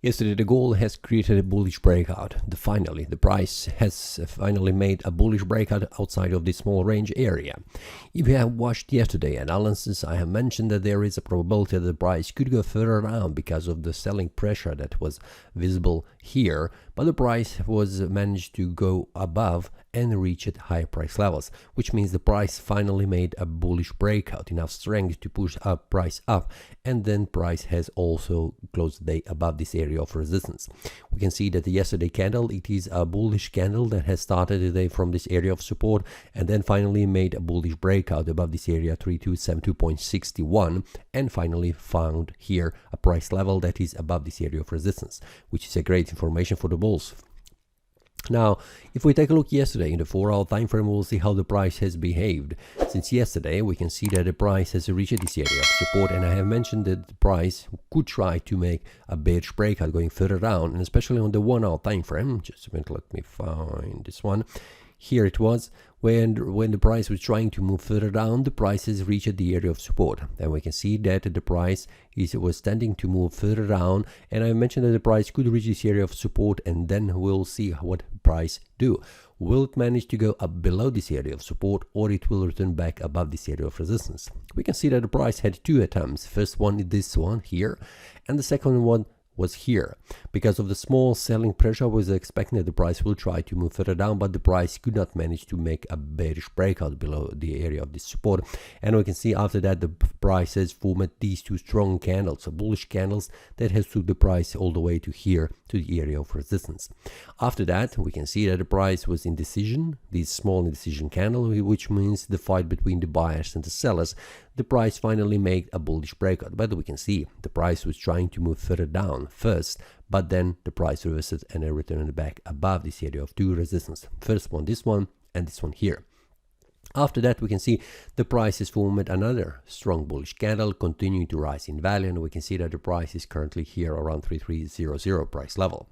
Yesterday, the gold has created a bullish breakout. The price has finally made a bullish breakout outside of the small range area. If you have watched yesterday's analysis, I have mentioned that there is a probability that the price could go further down because of the selling pressure that was visible here, but the price was managed to go above and reach at higher price levels, which means the price finally made a bullish breakout, enough strength to push up price up, and then price has also closed the day above this area of resistance. We can see that the yesterday candle, it is a bullish candle that has started today from this area of support and then finally made a bullish breakout above this area 3272.61 and finally found here a price level that is above this area of resistance, which is a great information for the bulls. Now, if we take a look yesterday in the 4-hour time frame, we'll see how the price has behaved. Since yesterday, we can see that the price has reached this area of support, and I have mentioned that the price could try to make a bearish breakout going further down, and especially on the 1-hour time frame. Just a minute, let me find this one. Here it was when the price was trying to move further down, the price has reached the area of support, and we can see that the price was tending to move further down, and I mentioned that the price could reach this area of support, and then we'll see what price do. Will it manage to go up below this area of support, or it will return back above this area of resistance? We can see that the price had two attempts. First one is this one here, and the second one was here. Because of the small selling pressure, I was expecting that the price will try to move further down, but the price could not manage to make a bearish breakout below the area of this support. And we can see after that the price has formed these two strong candles, so bullish candles that has took the price all the way to here, to the area of resistance. After that, we can see that the price was indecision, this small indecision candle, which means the fight between the buyers and the sellers. The price finally made a bullish breakout, but we can see the price was trying to move further down first, but then the price reversed and it returned back above this area of two resistance. First one, this one, and this one here. After that, we can see the price has formed another strong bullish candle, continuing to rise in value, and we can see that the price is currently here around 3300 price level.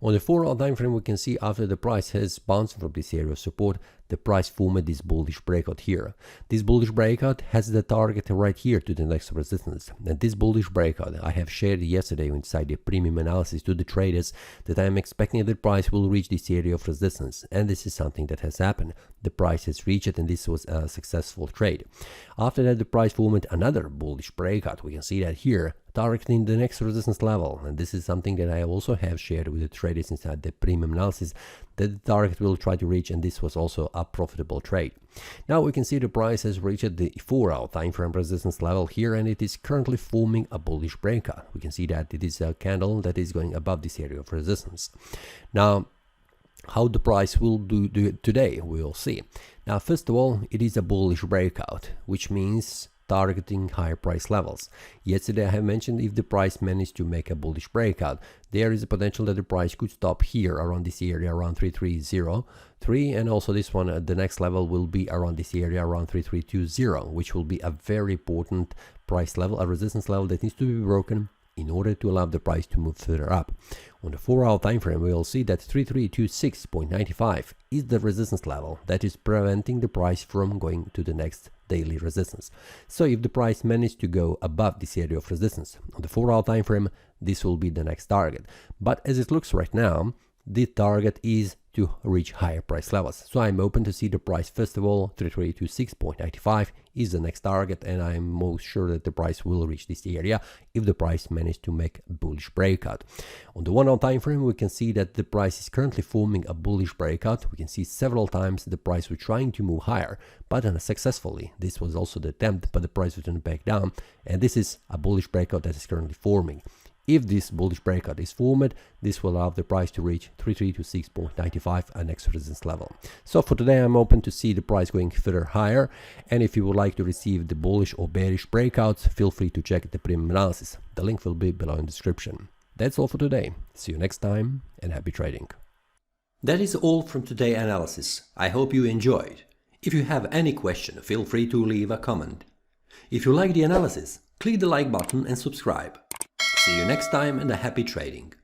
On the 4-hour time frame, we can see after the price has bounced from this area of support, the price formed this bullish breakout here. This bullish breakout has the target right here to the next resistance, and this bullish breakout I have shared yesterday inside the premium analysis to the traders that I am expecting that the price will reach this area of resistance, and this is something that has happened. The price has reached it, and this was a successful trade. After that, the price formed another bullish breakout. We can see that here, targeting the next resistance level, and this is something that I also have shared with the traders inside the premium analysis that the target will try to reach, and this was also a profitable trade. Now we can see the price has reached the 4-hour time frame resistance level here, and it is currently forming a bullish breakout. We can see that it is a candle that is going above this area of resistance. Now, how the price will do today, we will see. Now, first of all, it is a bullish breakout, which means targeting higher price levels. Yesterday I have mentioned if the price managed to make a bullish breakout, there is a potential that the price could stop here around this area around 3303, and also this one at the next level will be around this area around 3320, which will be a very important price level, a resistance level that needs to be broken in order to allow the price to move further up. On the 4-hour time frame, we will see that 3326.95 is the resistance level that is preventing the price from going to the next daily resistance. So if the price managed to go above this area of resistance on the 4-hour time frame, this will be the next target. But as it looks right now, the target is to reach higher price levels. So I'm open to see the price. First of all, 3326.95 is the next target, and I'm most sure that the price will reach this area if the price managed to make a bullish breakout. On the 1-hour time frame, we can see that the price is currently forming a bullish breakout. We can see several times the price was trying to move higher, but unsuccessfully. This was also the attempt, but the price returned back down, and this is a bullish breakout that is currently forming. If this bullish breakout is formed, this will allow the price to reach 3326.95, a next resistance level. So for today, I'm open to see the price going further higher, and if you would like to receive the bullish or bearish breakouts, feel free to check the premium analysis. The link will be below in the description. That's all for today. See you next time, and happy trading. That is all from today's analysis. I hope you enjoyed. If you have any question, feel free to leave a comment. If you like the analysis, click the like button and subscribe. See you next time, and a happy trading.